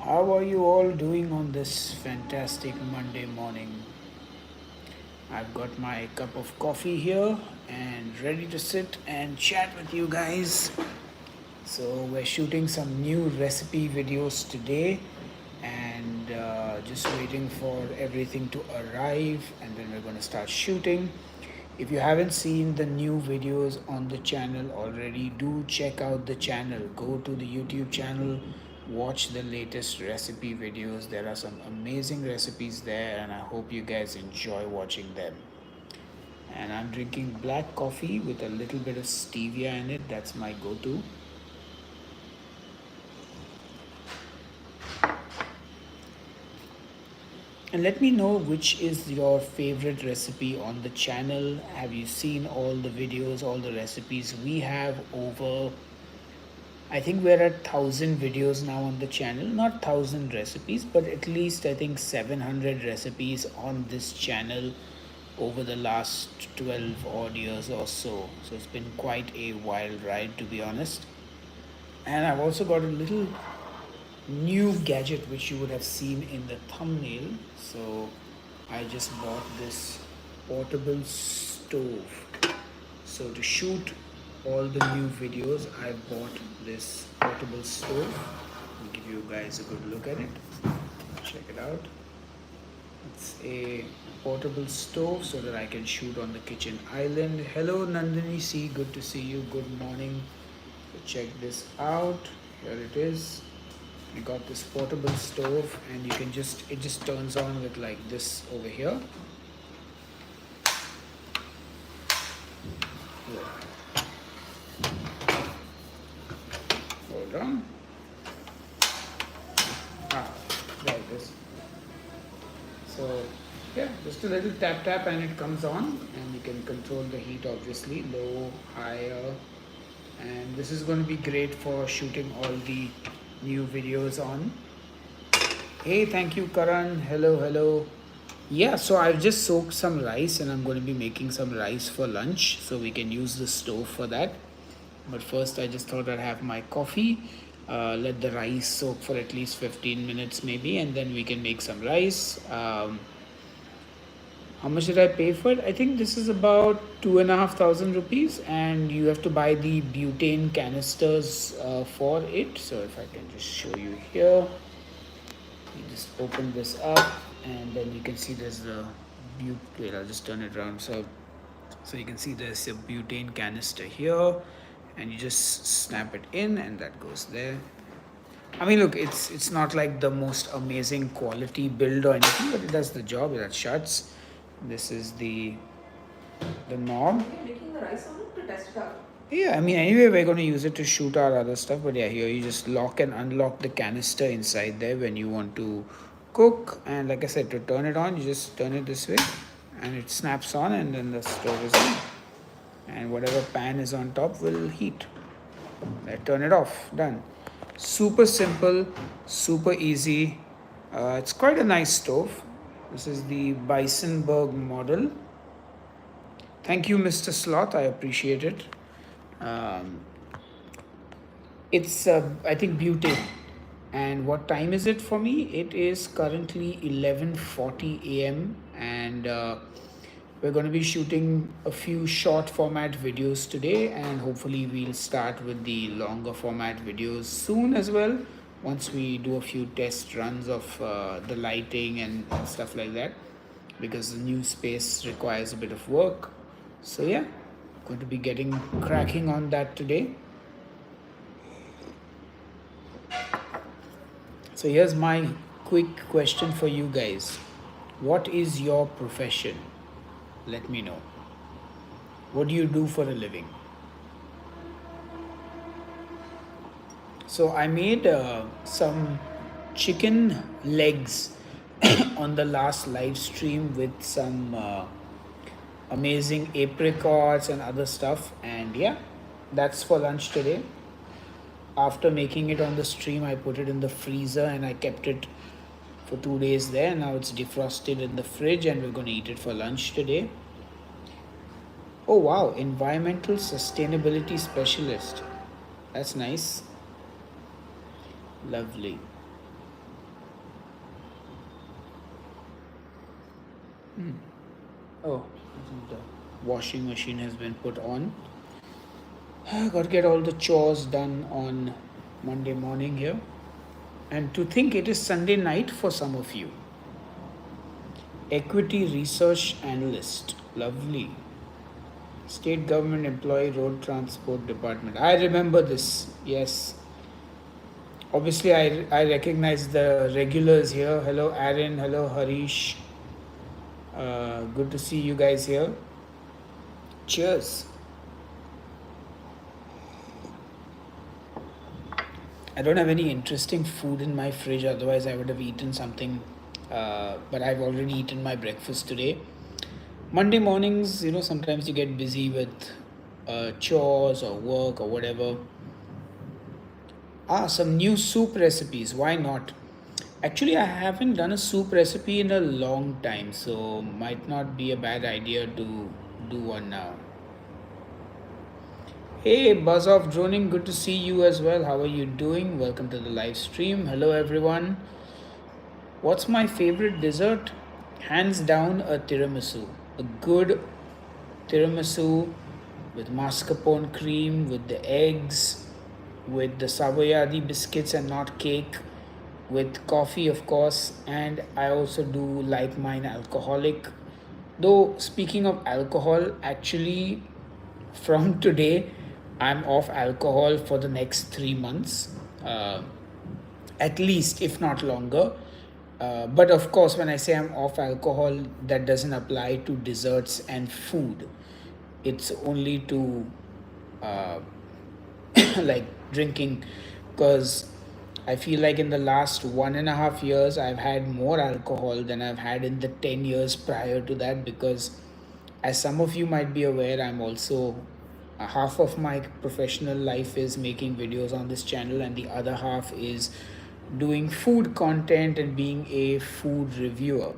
How are you all doing on this fantastic Monday morning? I've got my cup of coffee here and ready to sit and chat with you guys. So, we're shooting some new recipe videos today and just waiting for everything to arrive, and then we're going to start shooting. If you haven't seen the new videos on the channel already, do check out the channel. Go to the YouTube channel, watch the latest recipe videos. There are some amazing recipes there, and I hope you guys enjoy watching them. And I'm drinking black coffee with a little bit of stevia in it. That's my go to. And let me know which is your favorite recipe on the channel. Have you seen all the videos, all the recipes? We have over, I think we're at 1,000 videos now on the channel. Not 1,000 recipes, but at least I think 700 recipes on this channel over the last 12 odd years or so. So it's been quite a wild ride, to be honest. And I've also got a little new gadget which you would have seen in the thumbnail. So I just bought this portable stove. So to shoot all the new videos, I bought this portable stove. I'll give you guys a good look at it. Check it out. It's a portable stove so that I can shoot on the kitchen island. Hello Nandini C, good to see you. Good morning. So check this out. Here it is. We got this portable stove, and you can it just turns on with like this over here. Hold on. There it is. So yeah, just a little tap tap and it comes on, and you can control the heat, obviously low, higher, and this is going to be great for shooting all the new videos on. Hey, thank you Karan. Hello. Yeah, so I've just soaked some rice and I'm going to be making some rice for lunch, so we can use the stove for that. But first I just thought I'd have my coffee, let the rice soak for at least 15 minutes maybe, and then we can make some rice. How much did I pay for it? I think this is about 2,500 rupees, and you have to buy the butane canisters for it. So if I can just show you here, you just open this up, and then you can see there's the wait, I'll just turn it around. So you can see there's a butane canister here, and you just snap it in, and that goes there. I mean, look, it's not like the most amazing quality build or anything, but it does the job. That shuts. This is the knob. Are you making the rice on it to test it out? Yeah, I mean, anyway, we're going to use it to shoot our other stuff. But yeah, here you just lock and unlock the canister inside there when you want to cook. And like I said, to turn it on, you just turn it this way, and it snaps on, and then the stove is on. And whatever pan is on top will heat. Turn it off. Done. Super simple, super easy. It's quite a nice stove. This is the Bisonberg model. Thank you, Mr. Sloth. I appreciate it. Um, it's, I think, butane. And what time is it for me? It is currently 11:40 a.m. and we're going to be shooting a few short format videos today, and hopefully we'll start with the longer format videos soon as well, once we do a few test runs of the lighting and stuff like that, because the new space requires a bit of work. So yeah, going to be getting cracking on that today. So here's my quick question for you guys. What is your profession? Let me know. What do you do for a living? So I made some chicken legs on the last live stream with some amazing apricots and other stuff, and yeah, that's for lunch today. After making it on the stream, I put it in the freezer and I kept it for 2 days there. Now it's defrosted in the fridge, and we're going to eat it for lunch today. Oh wow, environmental sustainability specialist. That's nice. Lovely. Oh, the washing machine has been put on. Got to get all the chores done on Monday morning here. And to think it is Sunday night for some of you. Equity Research Analyst. Lovely. State Government Employee Road Transport Department. I remember this. Yes. Obviously, I recognize the regulars here. Hello, Aaron. Hello, Harish. Good to see you guys here. Cheers. I don't have any interesting food in my fridge, otherwise, I would have eaten something. But I've already eaten my breakfast today. Monday mornings, sometimes you get busy with chores or work or whatever. Some new soup recipes. Why not? Actually, I haven't done a soup recipe in a long time, so might not be a bad idea to do one now. Hey, Buzz of Droning, good to see you as well. How are you doing? Welcome to the live stream. Hello, everyone. What's my favorite dessert? Hands down, a tiramisu. A good tiramisu with mascarpone cream, with the eggs, with the savoyardi biscuits and not cake, with coffee, of course. And I also do like mine alcoholic. Though, speaking of alcohol, actually, from today, I'm off alcohol for the next 3 months, at least, if not longer. But of course, when I say I'm off alcohol, that doesn't apply to desserts and food. It's only to uh, like drinking, because I feel like in the last 1.5 years, I've had more alcohol than I've had in the 10 years prior to that. Because, as some of you might be aware, I'm also half of my professional life is making videos on this channel, and the other half is doing food content and being a food reviewer.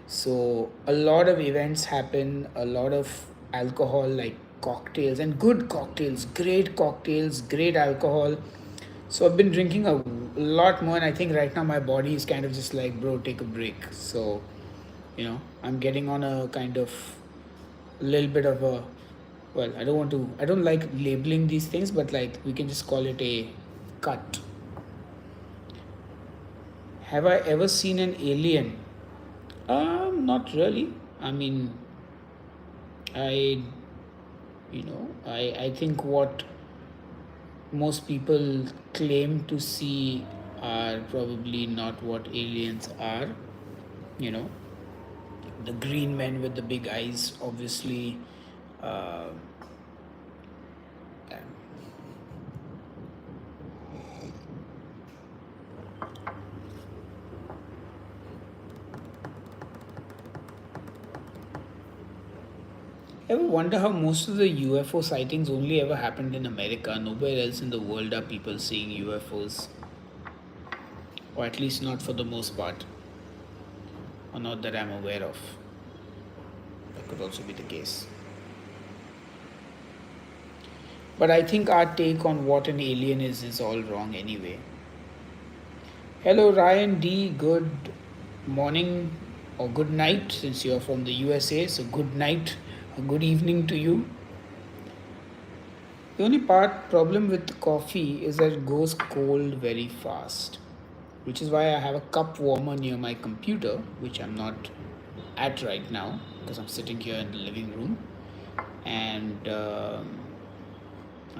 So a lot of events happen, a lot of alcohol, like cocktails and good cocktails, great alcohol. So I've been drinking a lot more, and I think right now my body is kind of just like, bro, take a break. So, I'm getting on a kind of little bit of a, well, I don't like labeling these things, but like we can just call it a cut. Have I ever seen an alien? Not really. I mean, I, I think what most people claim to see are probably not what aliens are. You know, the green men with the big eyes, obviously. Uh, Ever wonder how most of the UFO sightings only ever happened in America? Nowhere else in the world are people seeing UFOs, or at least not for the most part, or not that I'm aware of. That could also be the case. But I think our take on what an alien is all wrong anyway. Hello, Ryan D. Good morning or good night, since you're from the USA. So, good night or good evening to you. The only problem with coffee is that it goes cold very fast, which is why I have a cup warmer near my computer, which I'm not at right now because I'm sitting here in the living room, and I'll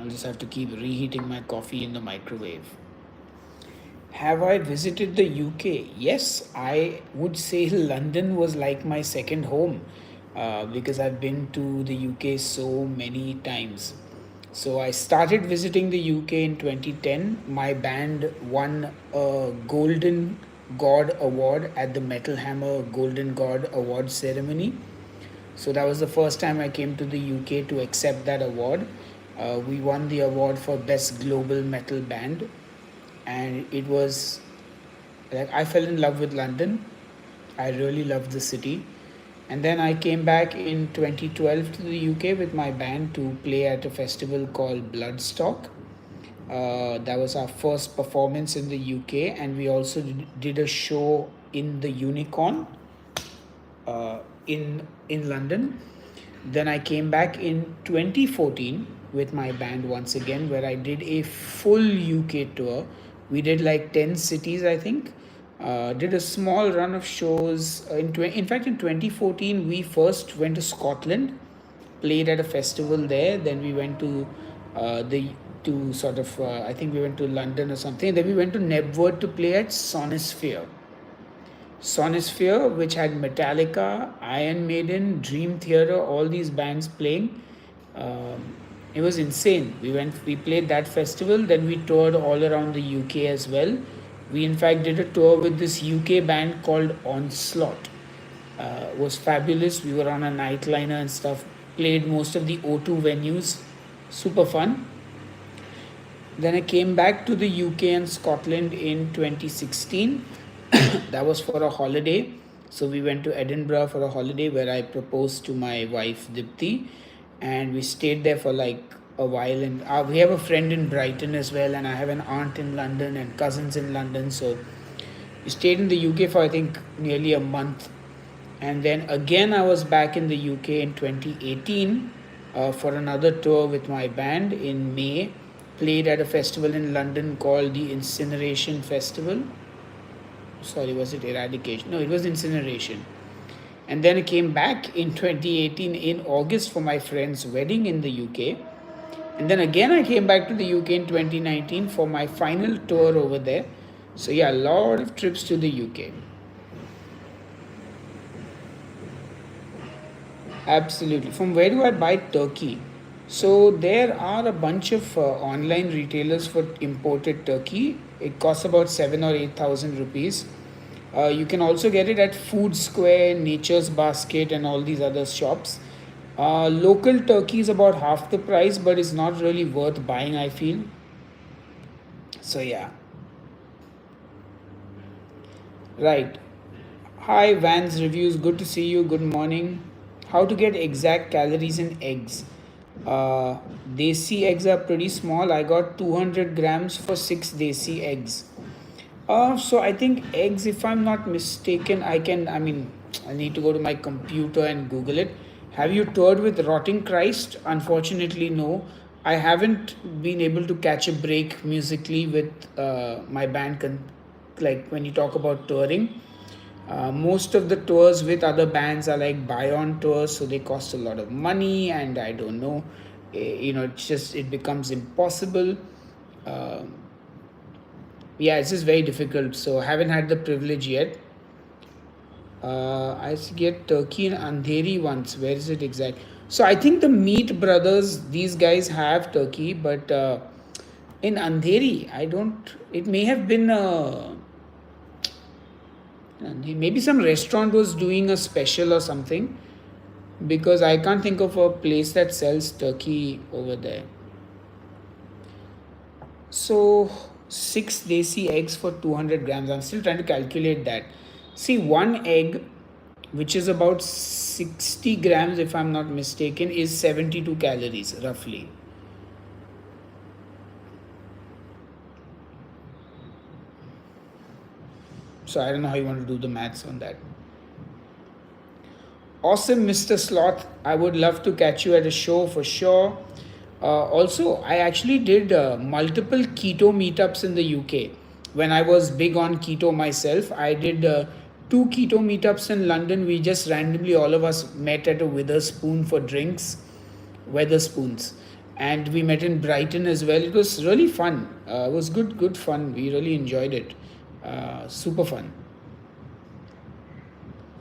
just have to keep reheating my coffee in the microwave. Have I visited the UK? Yes, I would say London was like my second home, because I've been to the UK so many times. So I started visiting the UK in 2010. My band won a Golden God Award at the Metal Hammer Golden God Award ceremony. So that was the first time I came to the UK to accept that award. We won the award for Best Global Metal Band, and it was like I fell in love with London. I really loved the city. And then I came back in 2012 to the UK with my band to play at a festival called Bloodstock. That was our first performance in the UK, and we also did a show in the Unicorn. in London. Then I came back in 2014 with my band once again, where I did a full UK tour. We did like 10 cities, I think. Did a small run of shows. In fact, in 2014, we first went to Scotland, played at a festival there. Then we went the to sort of I think we went to London or something. Then we went to Nebworth to play at Sonisphere, which had Metallica, Iron Maiden, Dream Theater, all these bands playing. It was insane. We played that festival, then we toured all around the UK as well. We in fact did a tour with this UK band called Onslaught. Was fabulous. We were on a nightliner and stuff. Played most of the O2 venues. Super fun. Then I came back to the UK and Scotland in 2016. That was for a holiday. So we went to Edinburgh for a holiday where I proposed to my wife Dipti, and we stayed there for like a while. And we have a friend in Brighton as well, and I have an aunt in London and cousins in London. So we stayed in the UK for I think nearly a month, and then again I was back in the UK in 2018 for another tour with my band in May. Played at a festival in London called the Incineration Festival. Sorry, was it Eradication? No, it was Incineration. And then I came back in 2018 in August for my friend's wedding in the UK. And then again I came back to the UK in 2019 for my final tour over there. So yeah, a lot of trips to the UK. Absolutely. From where do I buy turkey? So there are a bunch of online retailers for imported turkey. It costs about 7 or 8,000 rupees. You can also get it at Food Square, Nature's Basket, and all these other shops. Local turkey is about half the price, but it's not really worth buying, I feel. So yeah, right. Hi, Vans Reviews. Good to see you. Good morning. How to get exact calories in eggs? Uh, Desi eggs are pretty small. I got 200 grams for 6 Desi eggs. So I think eggs, if I'm not mistaken, I mean, I need to go to my computer and Google it. Have you toured with Rotting Christ? Unfortunately, no. I haven't been able to catch a break musically with my band. Like when you talk about touring, most of the tours with other bands are like buy-on tours, so they cost a lot of money, and I don't know, it becomes impossible. Uh, yeah, it's just very difficult. So I haven't had the privilege yet. I used to get turkey in Andheri once. Where is it exact? So I think the Meat Brothers, these guys have turkey, but in Andheri, I don't. It may have been maybe some restaurant was doing a special or something, because I can't think of a place that sells turkey over there. So 6 Desi eggs for 200 grams. I'm still trying to calculate that. See, one egg, which is about 60 grams, if I'm not mistaken, is 72 calories roughly. So I don't know how you want to do the maths on that. Awesome, Mr. Sloth. I would love to catch you at a show for sure. Also, I actually did multiple keto meetups in the UK. When I was big on keto myself, I did 2 keto meetups in London. We just randomly, all of us met at a Witherspoon for drinks, Weatherspoons. And we met in Brighton as well. It was really fun. It was good fun. We really enjoyed it. Super fun.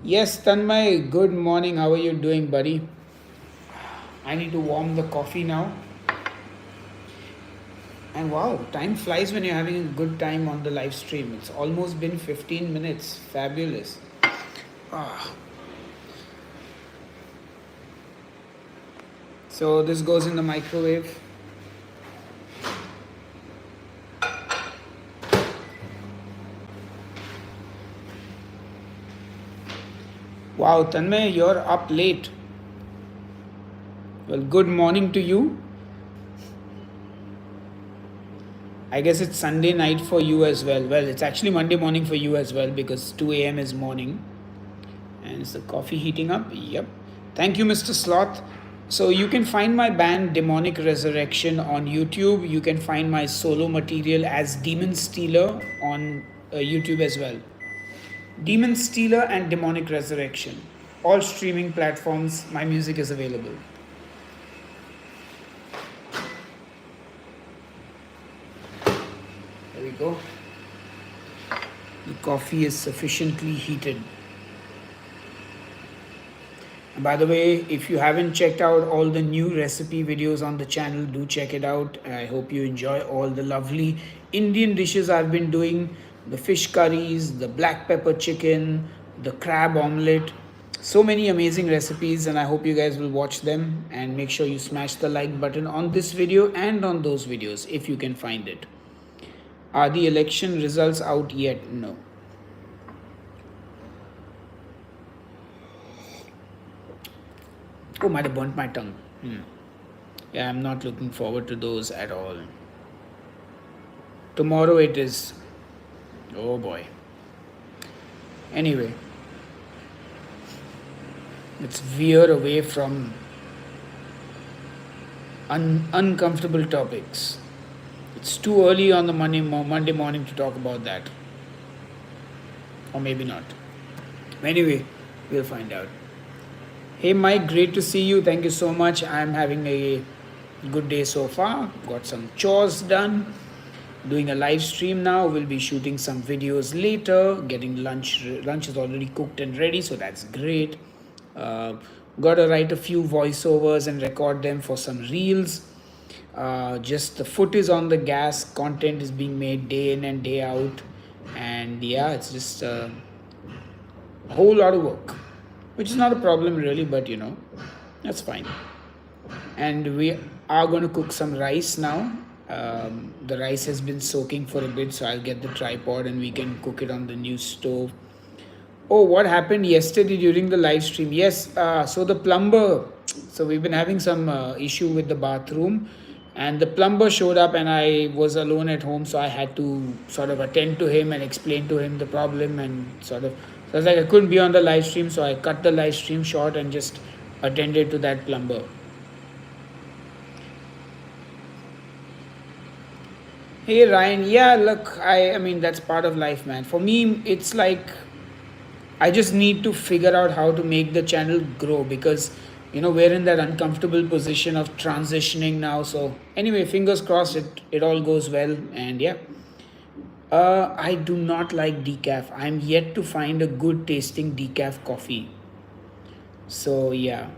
Yes, Tanmay, good morning. How are you doing, buddy? I need to warm the coffee now. And wow, time flies when you're having a good time on the live stream. It's almost been 15 minutes. Fabulous. Ah. So this goes in the microwave. Wow, Tanmay, you're up late. Well, good morning to you. I guess it's Sunday night for you as well. Well, it's actually Monday morning for you as well, because 2 a.m. is morning. And is the coffee heating up? Yep. Thank you, Mr. Sloth. So you can find my band Demonic Resurrection on YouTube. You can find my solo material as Demon Stealer on YouTube as well. Demon Stealer and Demonic Resurrection. All streaming platforms, my music is available. There we go. The coffee is sufficiently heated. And by the way, if you haven't checked out all the new recipe videos on the channel, do check it out. I hope you enjoy all the lovely Indian dishes I've been doing. The fish curries, the black pepper chicken, the crab omelette. So many amazing recipes, and I hope you guys will watch them, and make sure you smash the like button on this video and on those videos if you can find it. Are the election results out yet? No. Oh, might have burnt my tongue. Yeah, I'm not looking forward to those at all. Tomorrow it is. Oh boy. Anyway, let's veer away from uncomfortable topics. It's too early on the Monday morning to talk about that. Or maybe not. Anyway, we'll find out. Hey Mike, great to see you. Thank you so much. I'm having a good day so far. Got some chores done. Doing a live stream now. We'll be shooting some videos later. Getting lunch. Lunch is already cooked and ready, so that's great. Got to write a few voiceovers and record them for some reels. Just the foot is on the gas. Content is being made day in and day out. And yeah, it's just a whole lot of work. Which is not a problem really, but that's fine. And we are going to cook some rice now. The rice has been soaking for a bit, so I'll get the tripod and we can cook it on the new stove. Oh, what happened yesterday during the live stream? Yes, so the plumber, so we've been having some issue with the bathroom, and the plumber showed up and I was alone at home, so I had to sort of attend to him and explain to him the problem, and so I was like, I couldn't be on the live stream, so I cut the live stream short and just attended to that plumber. Hey Ryan, yeah, look, I mean that's part of life, man. For me, it's like I just need to figure out how to make the channel grow, because we're in that uncomfortable position of transitioning now. So anyway, fingers crossed it all goes well, and yeah. I do not like decaf. I'm yet to find a good tasting decaf coffee. So yeah.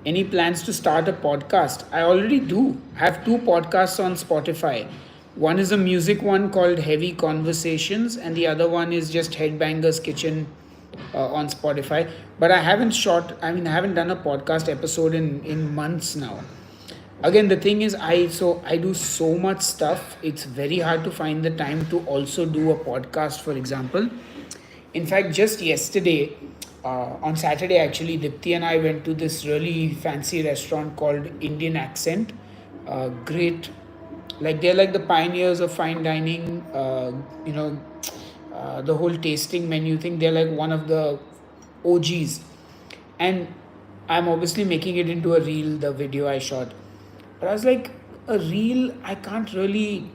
Any plans to start a podcast? I already do. I have two podcasts on Spotify. One is a music one called Heavy Conversations, and the other one is just Headbangers Kitchen on Spotify. But I haven't done a podcast episode in months now. Again, the thing is, I do so much stuff. It's very hard to find the time to also do a podcast, for example. In fact, just yesterday, on Saturday actually, Dipti and I went to this really fancy restaurant called Indian Accent. Great, like they're like the pioneers of fine dining. The whole tasting menu thing. They're like one of the OGs, and I'm obviously making it into a reel. The video I shot. But I was like, a reel, I can't really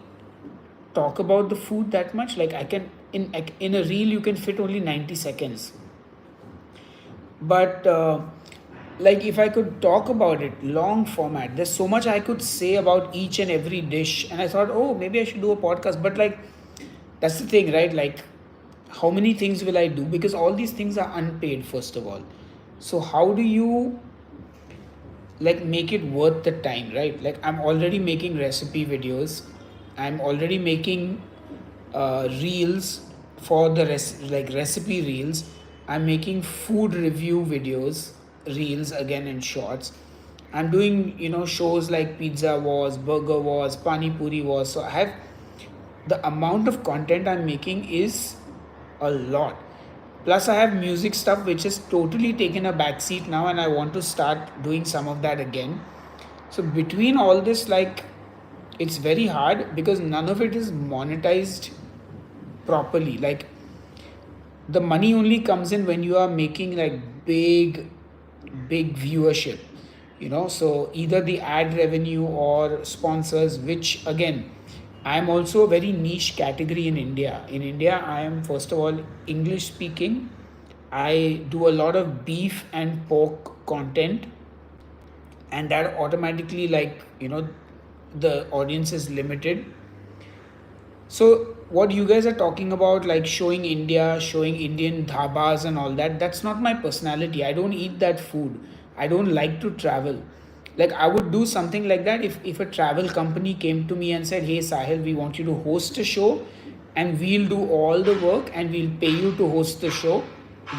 talk about the food that much. Like I can, in a reel, you can fit only 90 seconds. But like if I could talk about it, long format, there's so much I could say about each and every dish. And I thought, oh, maybe I should do a podcast. But like, that's the thing, right? Like, how many things will I do? Because all these things are unpaid, first of all. So how do you like make it worth the time, right? Like I'm already making recipe videos, I'm already making reels for the recipe reels, I'm making food review videos, reels again in shorts, I'm doing shows like Pizza Wars, Burger Wars, Pani Puri Wars. So I have the amount of content I'm making is a lot. Plus, I have music stuff which has totally taken a backseat now, and I want to start doing some of that again. So, between all this, like, it's very hard because none of it is monetized properly. Like, the money only comes in when you are making like big viewership, so either the ad revenue or sponsors, which again, I'm also a very niche category in India. In India, I am first of all English speaking. I do a lot of beef and pork content, and that automatically, like, the audience is limited. So what you guys are talking about, like showing India, showing Indian dhabas and all that, that's not my personality. I don't eat that food. I don't like to travel. Like I would do something like that if a travel company came to me and said, "Hey Sahil, we want you to host a show and we'll do all the work and we'll pay you to host the show,"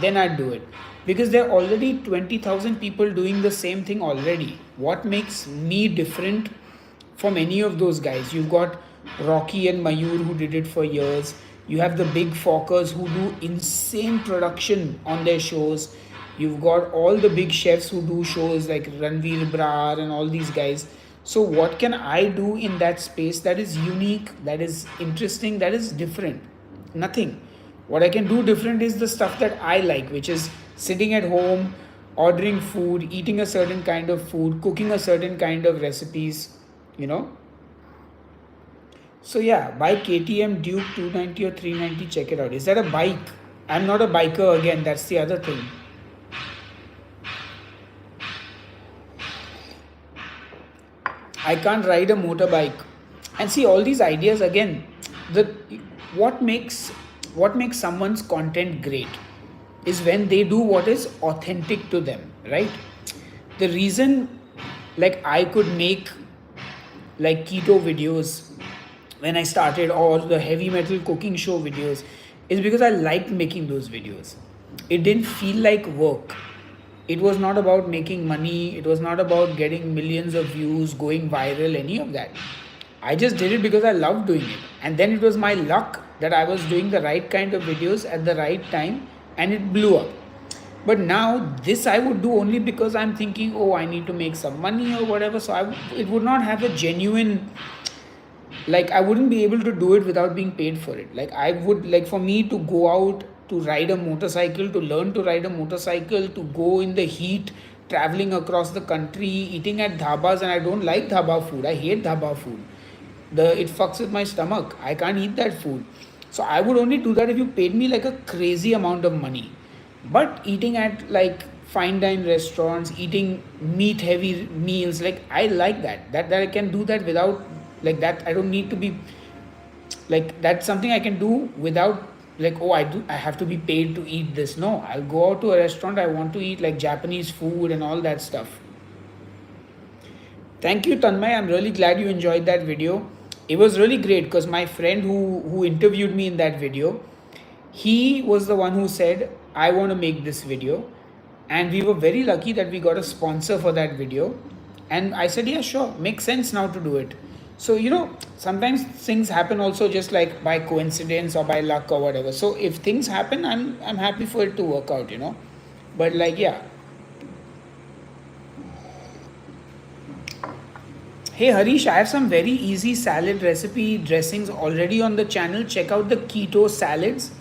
then I'd do it. Because there are already 20,000 people doing the same thing already. What makes me different from any of those guys? You've got Rocky and Mayur who did it for years. You have the big Fockers who do insane production on their shows. You've got all the big chefs who do shows like Ranveer Brar and all these guys. So, what can I do in that space that is unique, that is interesting, that is different? Nothing. What I can do different is the stuff that I like, which is sitting at home, ordering food, eating a certain kind of food, cooking a certain kind of recipes, you know. So yeah, buy KTM Duke 290 or 390. Check it out. Is that a bike? I'm not a biker again. That's the other thing. I can't ride a motorbike. And see all these ideas again. The what makes what makes someone's content great is when they do what is authentic to them, right? The reason, like, I could make like keto videos when I started, or the heavy metal cooking show videos, is because I liked making those videos. It didn't feel like work. It was not about making money, it was not about getting millions of views, going viral, any of that. I just did it because I loved doing it. And then it was my luck that I was doing the right kind of videos at the right time and it blew up. But now this I would do only because I'm thinking, oh, I need to make some money or whatever. So it would not have a genuine, like, I wouldn't be able to do it without being paid for it. Like I would, like, for me to go out to ride a motorcycle, to learn to ride a motorcycle, to go in the heat, traveling across the country, eating at dhabas, and I don't like dhaba food. I hate dhaba food. It fucks with my stomach. I can't eat that food. So I would only do that if you paid me like a crazy amount of money. But eating at like fine dine restaurants, eating meat heavy meals, like I like that. That I can do that without, like, that I don't need to be, like, that's something I can do without, like, oh, I have to be paid to eat this. No, I'll go out to a restaurant, I want to eat like Japanese food and all that stuff. Thank you, Tanmay. I'm really glad you enjoyed that video. It was really great because my friend who interviewed me in that video, he was the one who said, I want to make this video. And we were very lucky that we got a sponsor for that video. And I said, yeah, sure, makes sense now to do it. So, sometimes things happen also just like by coincidence or by luck or whatever. So if things happen, I'm happy for it to work out. But like, yeah. Hey Harish, I have some very easy salad recipe dressings already on the channel. Check out the keto salads.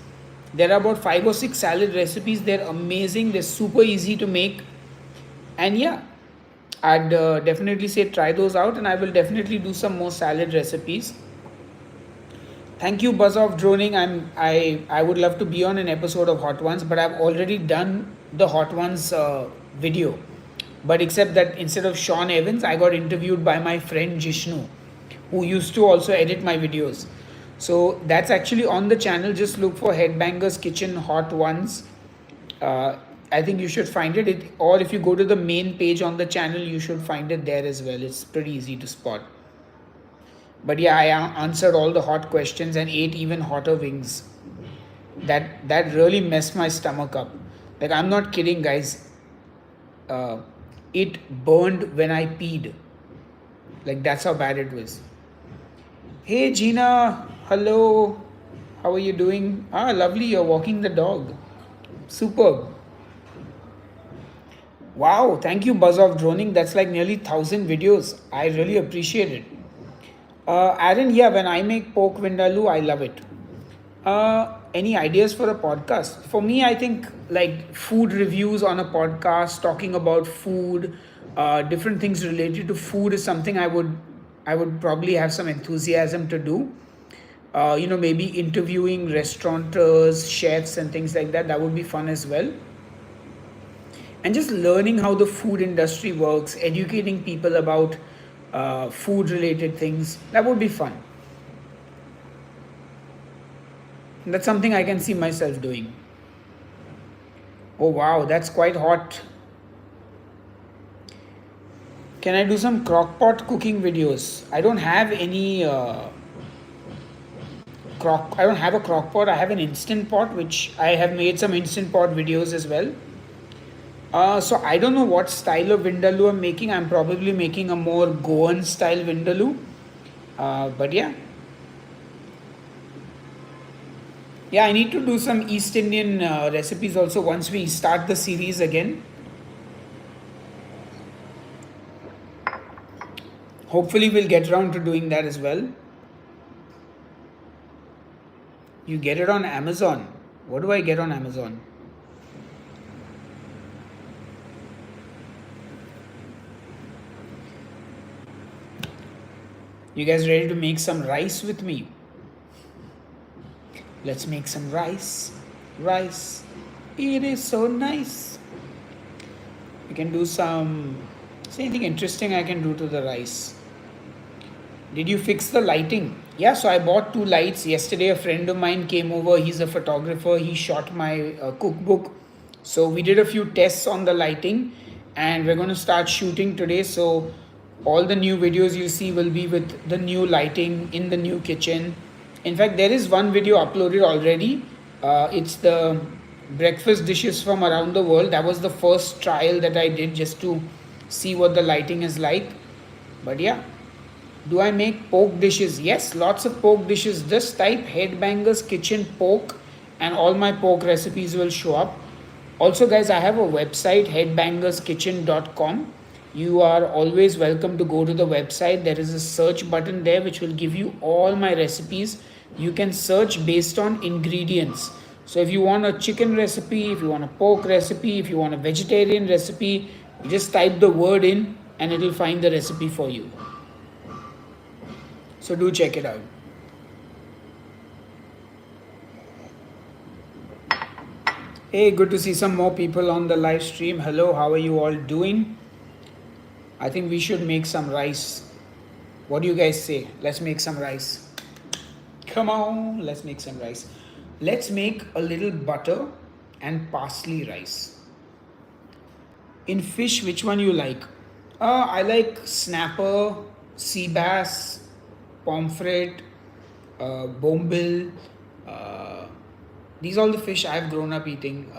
There are about 5 or 6 salad recipes. They're amazing. They're super easy to make. And yeah, I'd definitely say try those out, and I will definitely do some more salad recipes. Thank you, Buzz of Droning. I would love to be on an episode of Hot Ones, but I've already done the Hot Ones video. But except that instead of Sean Evans, I got interviewed by my friend Jishnu, who used to also edit my videos. So that's actually on the channel. Just look for Headbangers Kitchen Hot Ones. I think you should find it. Or if you go to the main page on the channel, you should find it there as well. It's pretty easy to spot. But yeah, I answered all the hot questions and ate even hotter wings. That really messed my stomach up. Like, I'm not kidding, guys. It burned when I peed. Like, that's how bad it was. Hey Gina, hello. How are you doing? Ah, lovely. You're walking the dog. Superb. Wow, thank you, Buzz of Droning. That's like nearly 1,000 videos. I really appreciate it. Aaron, yeah, when I make pork vindaloo, I love it. any ideas for a podcast? For me, I think like food reviews on a podcast, talking about food, different things related to food is something I would probably have some enthusiasm to do. Maybe interviewing restaurateurs, chefs, and things like that. That would be fun as well. And just learning how the food industry works, educating people about food related things. That would be fun. That's something I can see myself doing. Oh wow, that's quite hot. Can I do some crock pot cooking videos? I don't have any I don't have a crock pot. I have an instant pot, which I have made some instant pot videos as well. So I don't know what style of vindaloo I'm making. I'm probably making a more Goan style vindaloo. But yeah, I need to do some East Indian recipes also once we start the series again. Hopefully, we'll get around to doing that as well. You get it on Amazon. What do I get on Amazon? You guys ready to make some rice with me? Let's make some rice. Rice. It is so nice. We can do anything interesting I can do to the rice. Did you fix the lighting? Yeah, so I bought 2 lights. Yesterday, a friend of mine came over. He's a photographer. He shot my cookbook. So we did a few tests on the lighting and we're going to start shooting today. So all the new videos you see will be with the new lighting in the new kitchen. In fact, there is one video uploaded already. It's the breakfast dishes from around the world. That was the first trial that I did just to see what the lighting is like. But yeah. Do I make pork dishes? Yes, lots of pork dishes. Just type Headbangers Kitchen Pork and all my pork recipes will show up. Also, guys, I have a website, headbangerskitchen.com. You are always welcome to go to the website. There is a search button there which will give you all my recipes. You can search based on ingredients. So if you want a chicken recipe, if you want a pork recipe, if you want a vegetarian recipe, you just type the word in and it will find the recipe for you. So do check it out. Hey, good to see some more people on the live stream. Hello, how are you all doing? I think we should make some rice. What do you guys say? Let's make some rice. Come on, let's make some rice. Let's make a little butter and parsley rice. In fish, which one you like? I like snapper, sea bass, pomfret, bombil. These are all the fish I've grown up eating.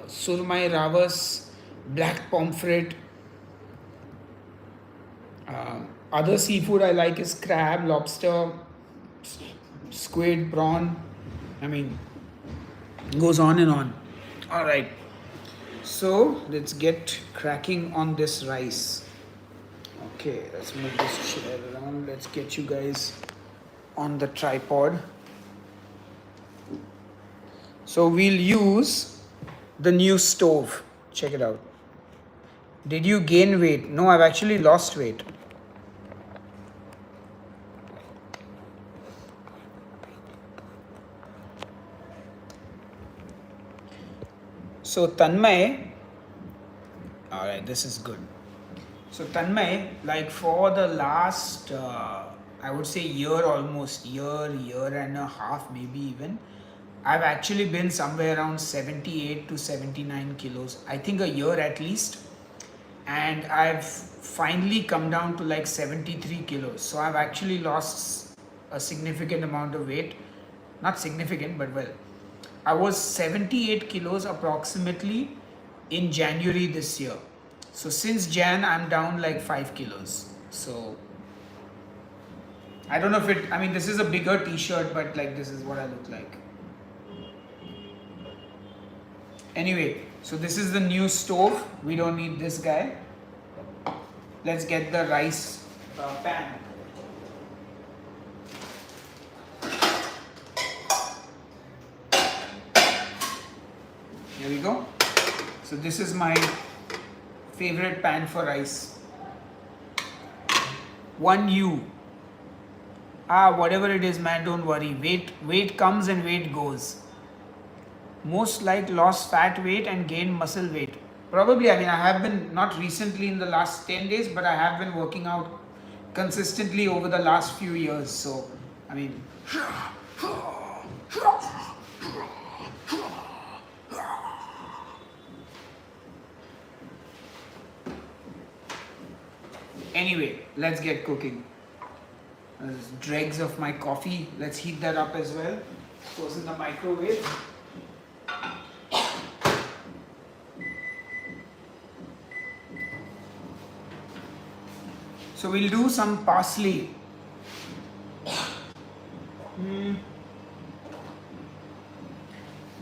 Surmai ravas, black pomfret. Other seafood I like is crab, lobster, squid, prawn. I mean, goes on and on. All right. So let's get cracking on this rice. Okay, let's move this chair around. Let's get you guys on the tripod. So we'll use the new stove. Check it out. Did you gain weight? No, I've actually lost weight. So Tanmay, all right, this is good. So Tanmay, like for the last, I would say year and a half, maybe even, I've actually been somewhere around 78 to 79 kilos. I think a year at least. And I've finally come down to like 73 kilos. So I've actually lost a significant amount of weight. Not significant, but well. I was 78 kilos approximately in January this year. So since Jan, I'm down like 5 kilos. So I don't know if this is a bigger t-shirt, but like this is what I look like. Anyway, so this is the new stove. We don't need this guy. Let's get the rice pan. There we go. So this is my favorite pan for rice. 1U. Whatever it is, man, don't worry. Weight comes and weight goes. Most like lost fat weight and gain muscle weight. Probably, I mean, I have been, not recently in the last 10 days, but I have been working out consistently over the last few years. So, I mean, anyway, let's get cooking. There's dregs of my coffee. Let's heat that up as well. Goes in the microwave. So we'll do some parsley.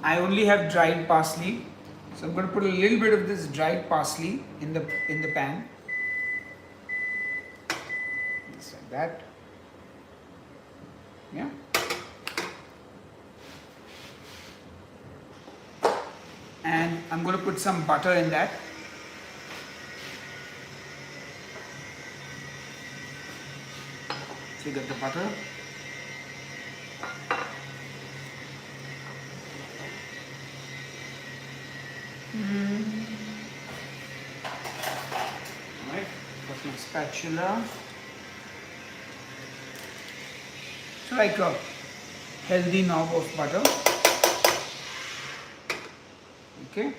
I only have dried parsley, so I'm going to put a little bit of this dried parsley in the pan. Just like that. Yeah. And I'm going to put some butter in that. So you got the butter. Alright, got my spatula. So like a healthy knob of butter. Okay.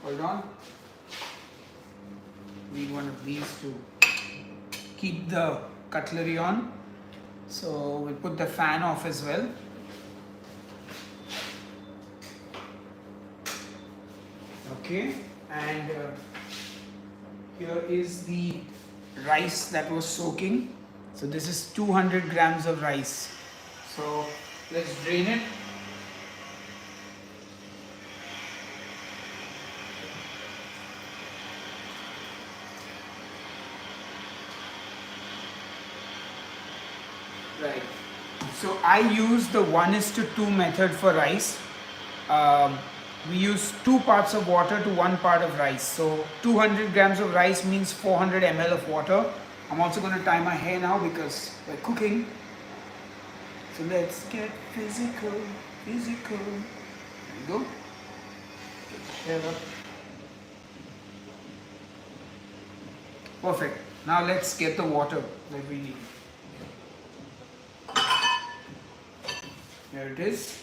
Hold on. Need one of these to keep the cutlery on. So we'll put the fan off as well. Okay, and here is the rice that was soaking. So this is 200 grams of rice. So let's drain it. Right. So I use the 1:2 method for rice. We use 2 parts of water to 1 part of rice. So 200 grams of rice means 400 ml of water. I'm also going to tie my hair now because we're cooking. So let's get physical. There we go. Get the hair up. Perfect. Now let's get the water that we need. There it is.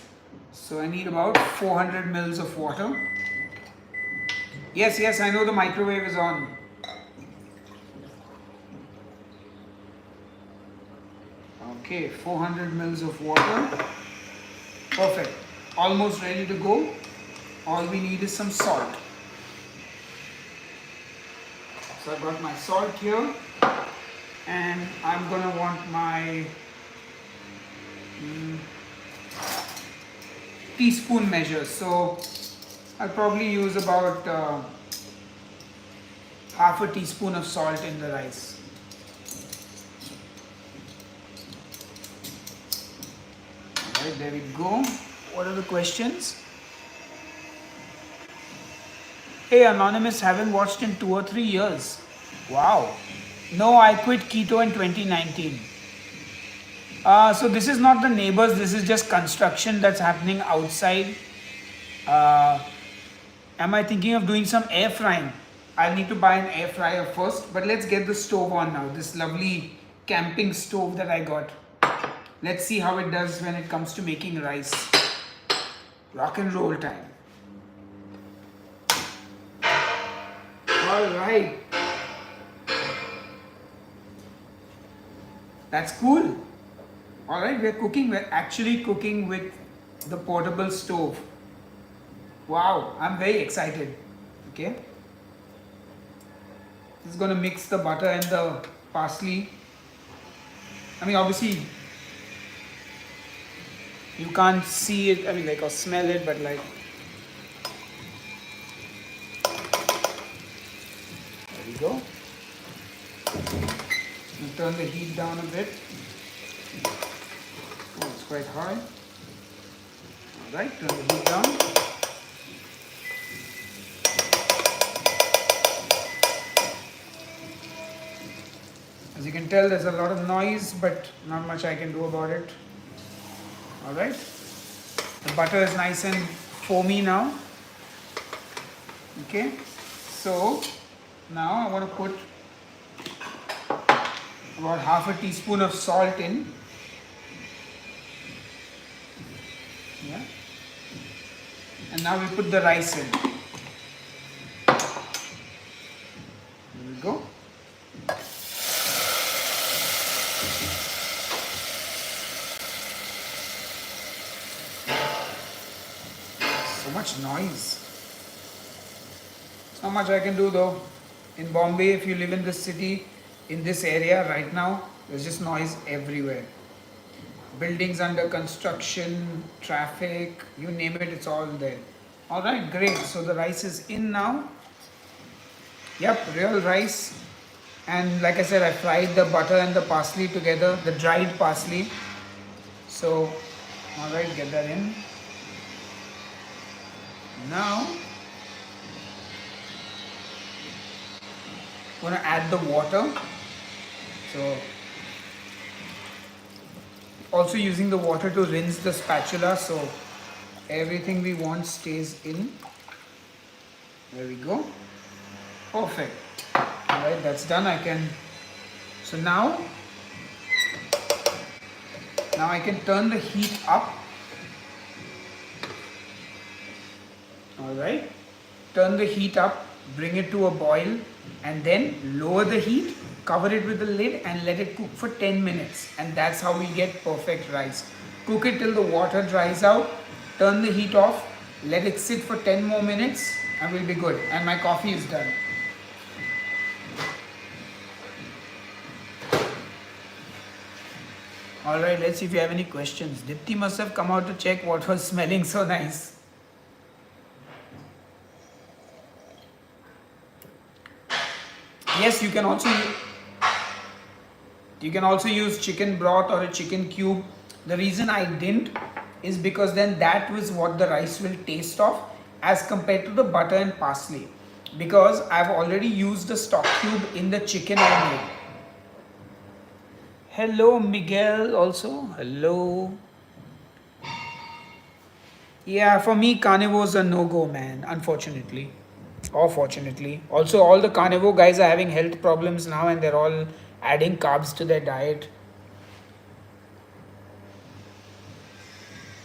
So I need about 400 mils of water. Yes, I know the microwave is on. Okay, 400 mils of water. Perfect. Almost ready to go. All we need is some salt. So I've got my salt here. And I'm going to want my teaspoon measure. So I'll probably use about half a teaspoon of salt in the rice. Alright, there we go. What are the questions? Hey Anonymous, haven't watched in 2 or 3 years. Wow. No, I quit keto in 2019. So this is not the neighbors, this is just construction that's happening outside. Am I thinking of doing some air frying? I'll need to buy an air fryer first, but let's get the stove on now. This lovely camping stove that I got. Let's see how it does when it comes to making rice. Rock and roll time. Alright. That's cool. Alright, we're actually cooking with the portable stove. Wow, I'm very excited. Okay. This is going to mix the butter and the parsley. I mean, obviously, you can't see it, I mean, like, or smell it, but like, there we go. Turn the heat down a bit. Oh, it's quite high. Alright, turn the heat down. As you can tell, there's a lot of noise, but not much I can do about it. Alright, the butter is nice and foamy now. Okay, so now I want to put about half a teaspoon of salt in. Yeah. And now we put the rice in. There we go. So much noise. There's not much I can do though. In Bombay, if you live in this city, in this area right now, there's just noise everywhere. Buildings under construction, traffic, you name it, it's all there. Alright, great. So the rice is in now. Yep, real rice. And like I said, I fried the butter and the parsley together, the dried parsley. So, alright, get that in. Now, I'm going to add the water. So, also using the water to rinse the spatula, so everything we want stays in. There we go. Perfect. Alright, that's done. So now I can turn the heat up. Alright, turn the heat up, bring it to a boil, and then lower the heat, cover it with the lid and let it cook for 10 minutes. And that's how we get perfect rice. Cook it till the water dries out, turn the heat off, let it sit for 10 more minutes and we'll be good. And my coffee is done. Alright, let's see if you have any questions. Dipti must have come out to check what was smelling so nice. Yes, you can also use chicken broth or a chicken cube. The reason I didn't is because then that was what the rice will taste of as compared to the butter and parsley. Because I've already used the stock cube in the chicken I made. Hello, Miguel also. Hello. Yeah, for me, carnivores are no-go, man, unfortunately. Or fortunately. Also, all the carnivore guys are having health problems now and they're all adding carbs to their diet.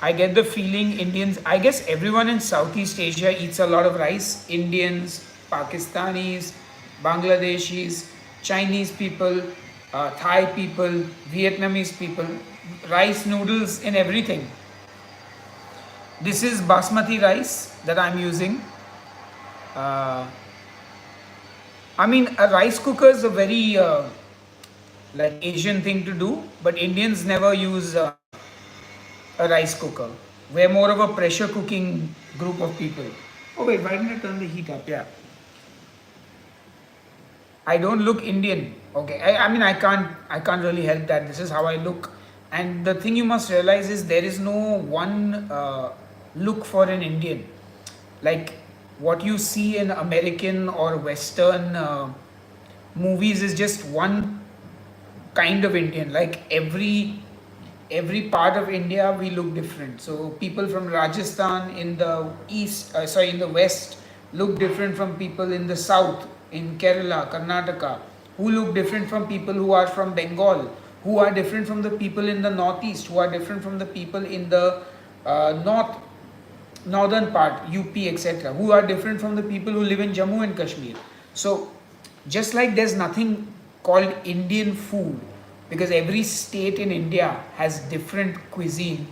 I get the feeling Indians, I guess everyone in Southeast Asia eats a lot of rice. Indians, Pakistanis, Bangladeshis, Chinese people, Thai people, Vietnamese people, rice noodles in everything. This is basmati rice that I'm using. I mean, a rice cooker is a very like Asian thing to do, but Indians never use a rice cooker. We're more of a pressure cooking group of people. Oh wait, why didn't I turn the heat up? Yeah. I don't look Indian. Okay, I mean I can't really help that. This is how I look. And the thing you must realize is there is no one look for an Indian. Like what you see in American or Western movies is just one kind of Indian. Like every part of India we look different. So people from Rajasthan in the in the west look different from people in the south, in Kerala, Karnataka, who look different from people who are from Bengal, who are different from the people in the northeast, who are different from the people in the northern part, UP, etc., who are different from the people who live in Jammu and Kashmir. So just like there's nothing called Indian food, because every state in India has different cuisine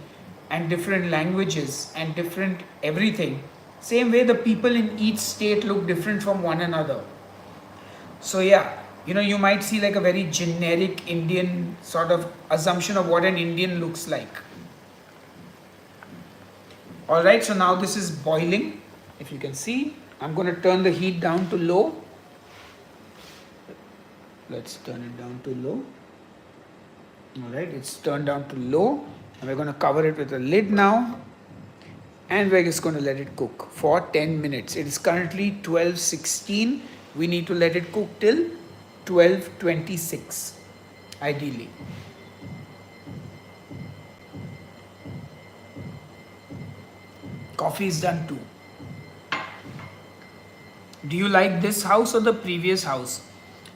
and different languages and different everything. Same way the people in each state look different from one another. So yeah, you might see like a very generic Indian sort of assumption of what an Indian looks like. Alright, so now this is boiling. If you can see, I'm going to turn the heat down to low. Let's turn it down to low. Alright, it's turned down to low. And we're going to cover it with a lid now. and we're just going to let it cook for 10 minutes. It is currently 12:16. We need to let it cook till 12:26 ideally. Coffee is done too. Do you like this house or the previous house?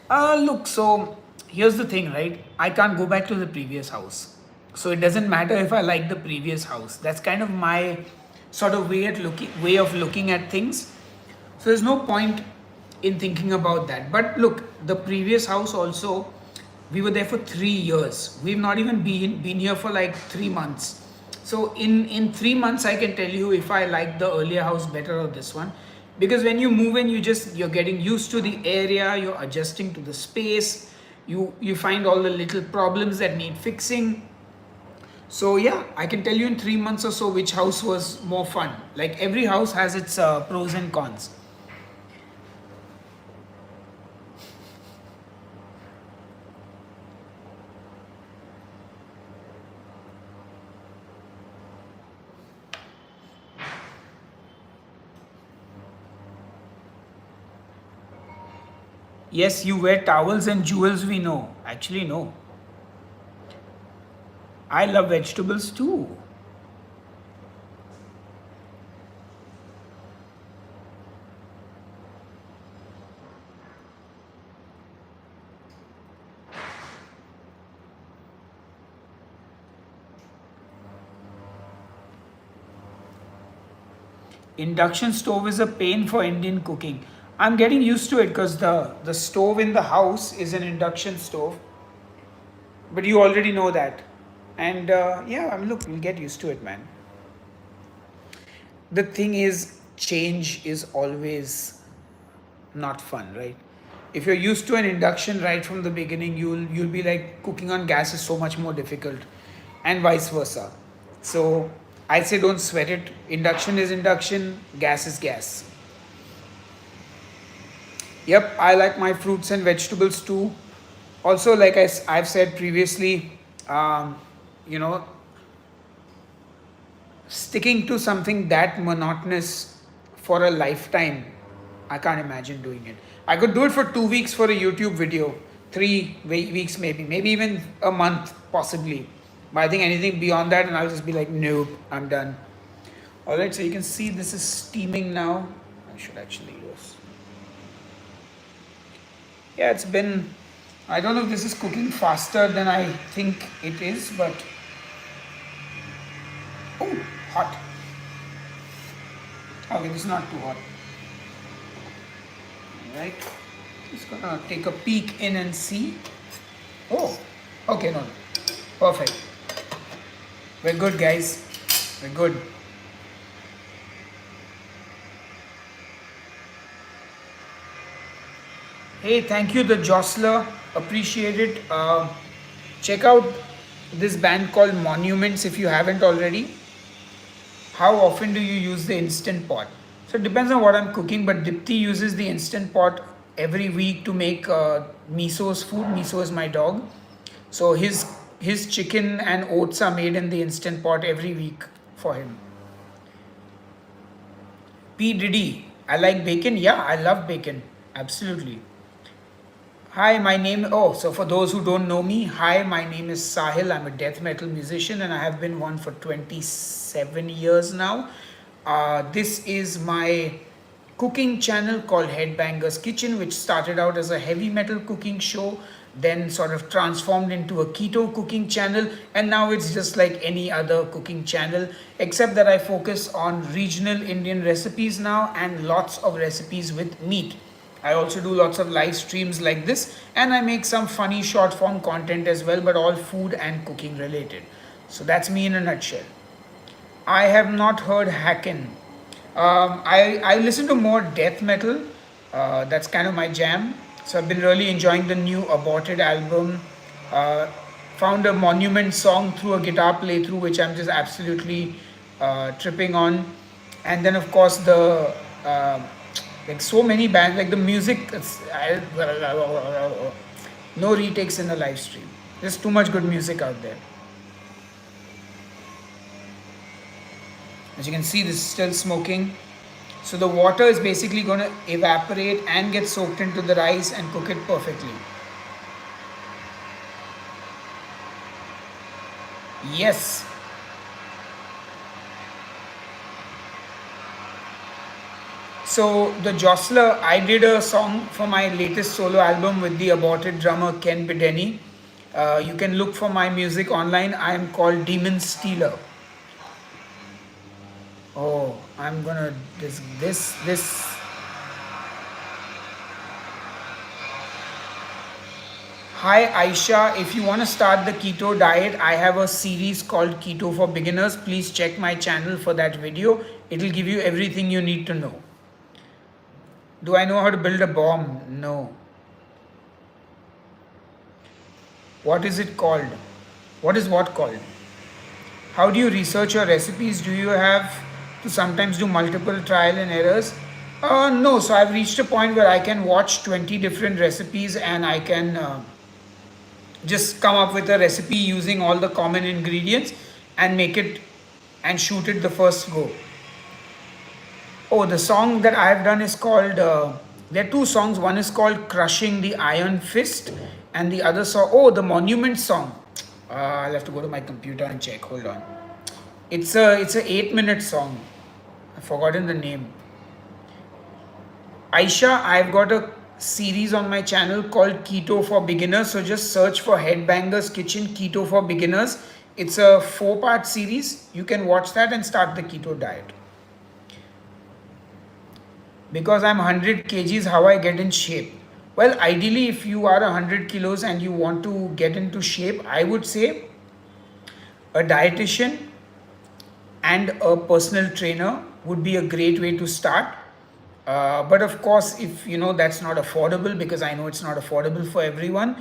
Look, so here's the thing, right? I can't go back to the previous house. So it doesn't matter if I like the previous house. That's kind of my sort of way of looking at things. So there's no point in thinking about that. But look, the previous house also, we were there for 3 years. We've not even been here for like 3 months. So in 3 months, I can tell you if I like the earlier house better or this one, because when you move in, you're getting used to the area, you're adjusting to the space, you find all the little problems that need fixing. So yeah, I can tell you in 3 months or so which house was more fun. Like every house has its pros and cons. Yes, you wear towels and jewels, we know. Actually, no. I love vegetables too. Induction stove is a pain for Indian cooking. I'm getting used to it because the stove in the house is an induction stove. But you already know that. And yeah, I mean, look, you'll get used to it, man. The thing is, change is always not fun, right? If you're used to an induction right from the beginning, you'll be like cooking on gas is so much more difficult, and vice versa. So I say don't sweat it. Induction is induction, gas is gas. Yep, I like my fruits and vegetables too. Also, like I've said previously, um, you know, sticking to something that monotonous for a lifetime, I can't imagine doing it. I could do it for 2 weeks for a YouTube video, 3 weeks maybe even a month possibly. But I think anything beyond that, and I'll just be like, nope, I'm done. All right, so you can see this is steaming now. I should actually do this. Yeah, it's been. I don't know if this is cooking faster than I think it is, but oh, hot. Okay, this is not too hot. All right, just gonna take a peek in and see. Oh, okay, no, perfect. We're good, guys. We're good. Hey, thank you, the Jostler. Appreciate it. Check out this band called Monuments if you haven't already. How often do you use the instant pot? So it depends on what I'm cooking, but Dipti uses the instant pot every week to make Miso's food. Miso is my dog. So his chicken and oats are made in the instant pot every week for him. P Diddy, I like bacon. Yeah, I love bacon. Absolutely. Hi, my name. Oh, so for those who don't know me, hi, my name is Sahil. I'm a death metal musician and I have been one for 27 years now. This is my cooking channel called Headbangers Kitchen, which started out as a heavy metal cooking show, then sort of transformed into a keto cooking channel, and now it's just like any other cooking channel, except that I focus on regional Indian recipes now and lots of recipes with meat. I also do lots of live streams like this, and I make some funny short form content as well, but all food and cooking related. So that's me in a nutshell. I have not heard Hacken. I listen to more death metal. That's kind of my jam. So I've been really enjoying the new Aborted album. Uh, Found a Monument song through a guitar playthrough, which I'm just absolutely tripping on. And then of course the like so many bands, like the music. No retakes in the live stream. There's too much good music out there. As you can see, this is still smoking. So the water is basically going to evaporate and get soaked into the rice and cook it perfectly. Yes. So the Jostler, I did a song for my latest solo album with the aborted drummer Ken Bideni. You can look for my music online. I am called Demon Stealer. Oh, I'm gonna this. Hi Aisha, if you want to start the keto diet, I have a series called Keto for Beginners. Please check my channel for that video. It'll give you everything you need to know. Do I know how to build a bomb? No. What is it called? What is what called? How do you research your recipes? Do you have to sometimes do multiple trial and errors? No. So I've reached a point where I can watch 20 different recipes and I can just come up with a recipe using all the common ingredients and make it and shoot it the first go. Oh, the song that I have done is called, there are two songs. One is called Crushing the Iron Fist, and the other song, oh, the Monument song. I'll have to go to my computer and check. Hold on. It's a 8-minute song. I've forgotten the name. Aisha, I've got a series on my channel called Keto for Beginners. So just search for Headbangers Kitchen Keto for Beginners. It's a 4-part series. You can watch that and start the keto diet. Because I'm 100 kgs, how I get in shape? Well, ideally, if you are 100 kilos and you want to get into shape, I would say a dietitian and a personal trainer would be a great way to start. But of course, if you know that's not affordable, because I know it's not affordable for everyone,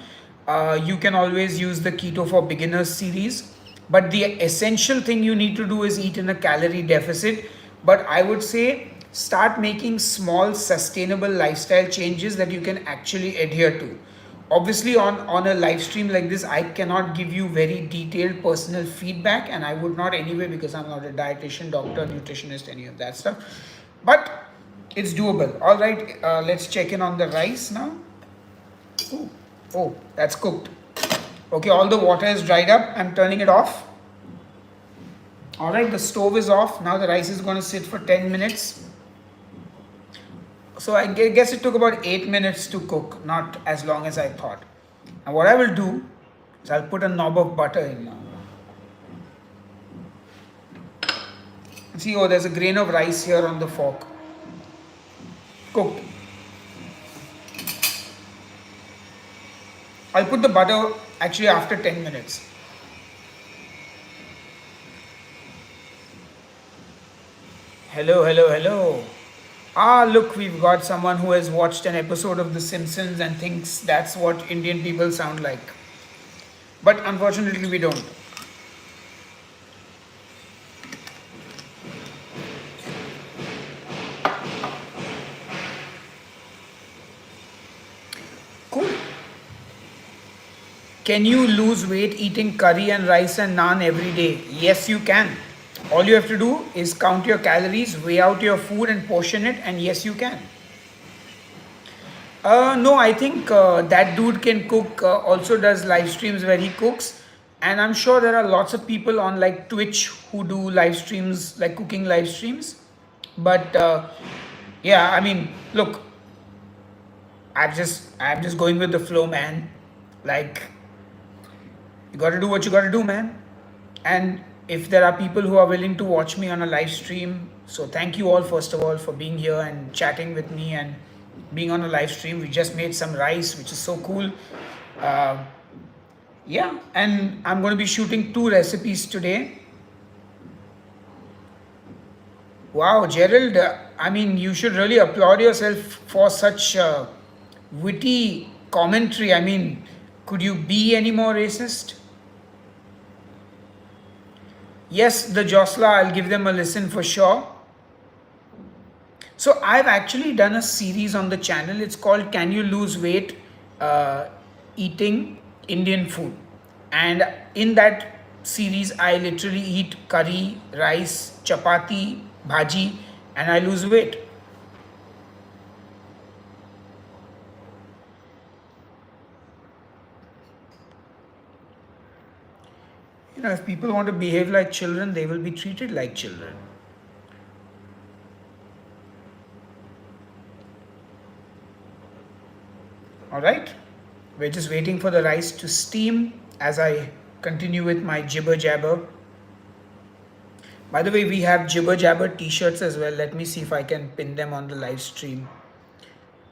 you can always use the Keto for Beginners series. But the essential thing you need to do is eat in a calorie deficit. But I would say start making small sustainable lifestyle changes that you can actually adhere to. Obviously on a live stream like this, I cannot give you very detailed personal feedback, and I would not anyway, because I'm not a dietitian, doctor, nutritionist, any of that stuff, but it's doable. All right, let's check in on the rice now. Oh, that's cooked. Okay, all the water is dried up. I'm turning it off. All right, the stove is off. Now the rice is going to sit for 10 minutes. So I guess it took about 8 minutes to cook, not as long as I thought. Now what I will do is I'll put a knob of butter in now. See, oh, there's a grain of rice here on the fork. Cooked. I'll put the butter actually after 10 minutes. Hello. Look, we've got someone who has watched an episode of The Simpsons and thinks that's what Indian people sound like. But unfortunately, we don't. Cool. Can you lose weight eating curry and rice and naan every day? Yes, you can. All you have to do is count your calories, weigh out your food and portion it, and yes, you can. No, I think that dude can cook, also does live streams where he cooks. And I'm sure there are lots of people on like Twitch who do live streams, like cooking live streams. But yeah, I mean, look, I'm just going with the flow, man. Like, you got to do what you got to do, man. And if there are people who are willing to watch me on a live stream, so thank you all first of all for being here and chatting with me and being on a live stream. We just made some rice, which is so cool. Yeah, and I'm going to be shooting 2 recipes today. Wow, Gerald, I mean, you should really applaud yourself for such witty commentary. I mean, could you be any more racist? Yes, the Josla, I'll give them a listen for sure. So I've actually done a series on the channel. It's called Can You Lose Weight Eating Indian Food? And in that series, I literally eat curry, rice, chapati, bhaji, and I lose weight. If people want to behave like children, they will be treated like children. All right, we're just waiting for the rice to steam as I continue with my jibber jabber. By the way, we have jibber jabber t-shirts as well. Let me see if I can pin them on the live stream.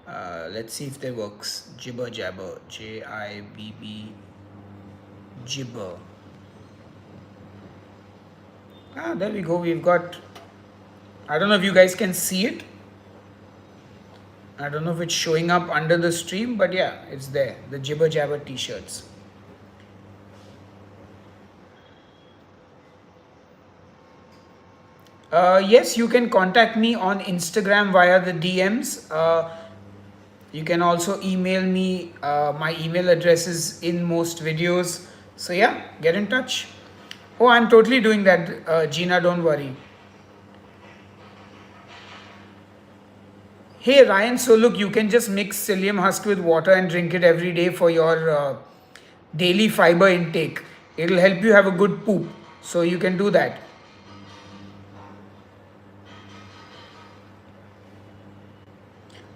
Let's see if they works. Jibber jabber, Jibb, jibber. There we go. We've got, I don't know if you guys can see it. I don't know if it's showing up under the stream, but yeah, it's there. The jibber jabber t-shirts. Yes, you can contact me on Instagram via the DMs. You can also email me. My email address is in most videos. So yeah, get in touch. Oh, I'm totally doing that, Gina, don't worry. Hey Ryan, so look, you can just mix psyllium husk with water and drink it every day for your daily fiber intake. It'll help you have a good poop. So you can do that.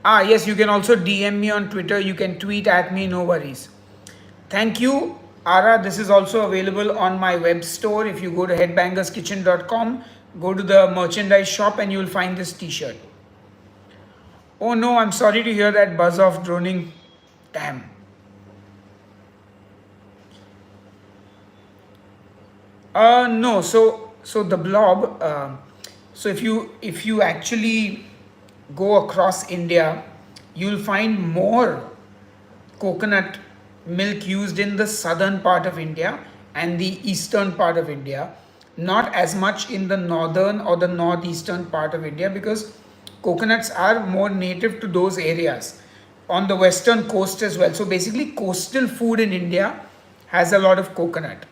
Yes, you can also DM me on Twitter. You can tweet at me, no worries. Thank you, Ara. This is also available on my web store. If you go to headbangerskitchen.com, go to the merchandise shop and you will find this t-shirt. Oh no, I'm sorry to hear that buzz off droning. Damn. No, so the blob. So if you actually go across India, you'll find more coconut milk used in the southern part of India and the eastern part of India, not as much in the northern or the northeastern part of India, because coconuts are more native to those areas on the western coast as well. So basically coastal food in India has a lot of coconut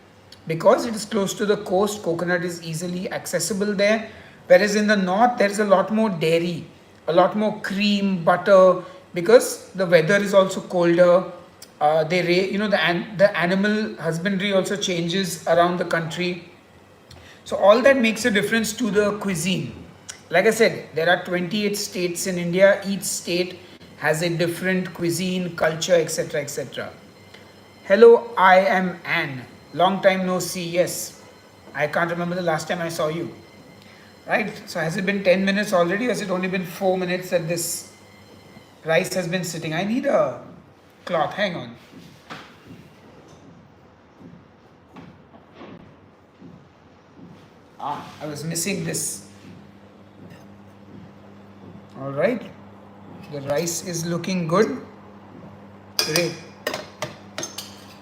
because it is close to the coast. Coconut is easily accessible there, whereas in the north there is a lot more dairy, a lot more cream, butter, because the weather is also colder. The animal husbandry also changes around the country. So all that makes a difference to the cuisine. Like I said, there are 28 states in India. Each state has a different cuisine, culture, etc., etc. Hello, I am Anne. Long time no see. Yes, I can't remember the last time I saw you. Right, so has it been 10 minutes already, or has it only been 4 minutes that this rice has been sitting? I need a cloth, hang on. I was missing this. Alright, the rice is looking good. Great.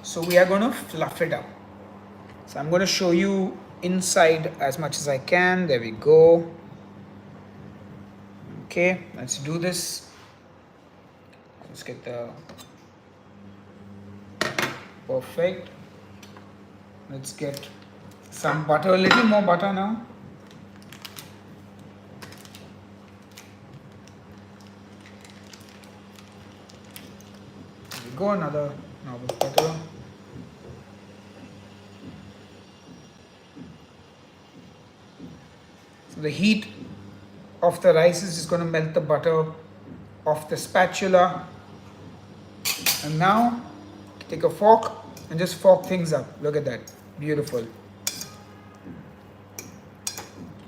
So we are going to fluff it up. So I'm going to show you inside as much as I can. There we go. Okay, let's do this. Let's get the perfect. Let's get some butter, a little more butter now. There we go, another knob of butter. So the heat of the rice is just going to melt the butter off the spatula. And now take a fork and just fork things up. Look at that. Beautiful.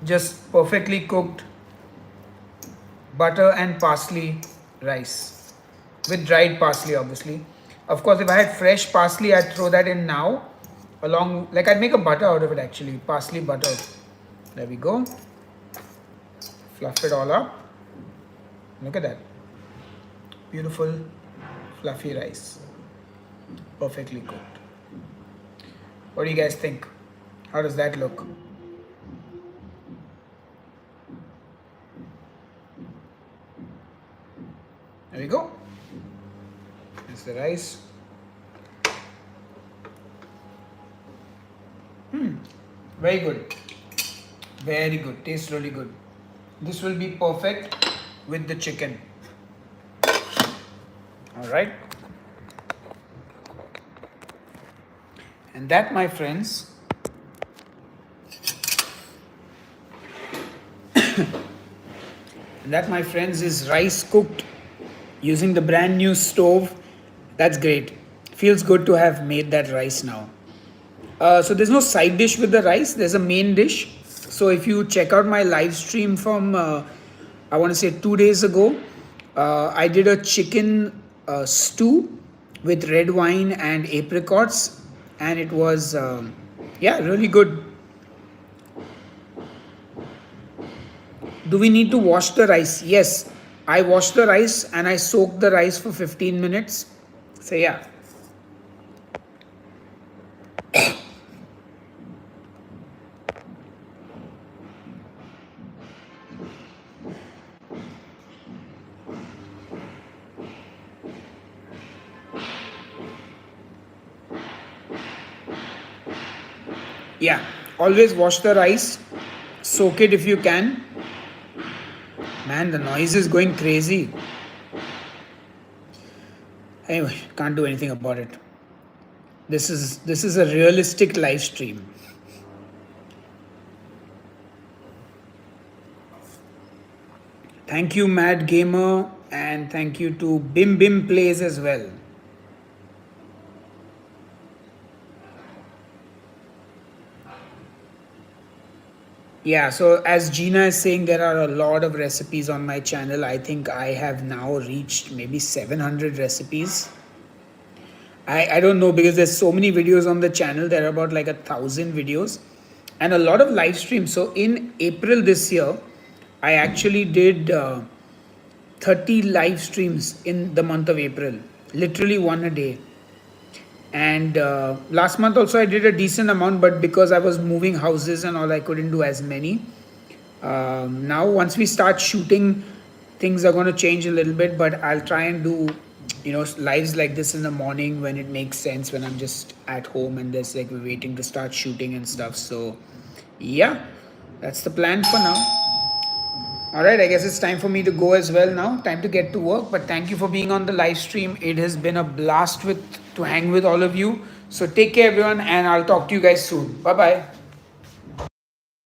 Just perfectly cooked butter and parsley rice with dried parsley, obviously. Of course, if I had fresh parsley, I'd throw that in now along, like I'd make a butter out of it actually, parsley butter. There we go. Fluff it all up. Look at that. Beautiful fluffy rice. Perfectly cooked. What do you guys think? How does that look? There we go. There's the rice. Very good. Very good. Tastes really good. This will be perfect with the chicken. All right. And that, my friends, is rice cooked using the brand new stove. That's great. Feels good to have made that rice now. So there's no side dish with the rice. There's a main dish. So if you check out my live stream from, I want to say 2 days ago, I did a chicken stew with red wine and apricots, and it was, yeah, really good. Do we need to wash the rice? Yes, I washed the rice and I soaked the rice for 15 minutes. So yeah. Yeah, always wash the rice, soak it if you can. Man, the noise is going crazy. Anyway, can't do anything about it. This is a realistic live stream. Thank you, Mad Gamer, and thank you to Bim Bim Plays as well. Yeah, so as Gina is saying, there are a lot of recipes on my channel. I think I have now reached maybe 700 recipes. I don't know because there's so many videos on the channel. There are about like 1,000 videos and a lot of live streams. So in April this year, I actually did 30 live streams in the month of April, literally one a day. And last month also I did a decent amount, but because I was moving houses and all, I couldn't do as many. Now once we start shooting, things are going to change a little bit, but I'll try and do lives like this in the morning when it makes sense, when I'm just at home and there's like we're waiting to start shooting and stuff. So yeah, that's the plan for now. All right, I guess it's time for me to go as well now. Time to get to work. But thank you for being on the live stream. It has been a blast to hang with all of you. So take care, everyone, and I'll talk to you guys soon. Bye bye.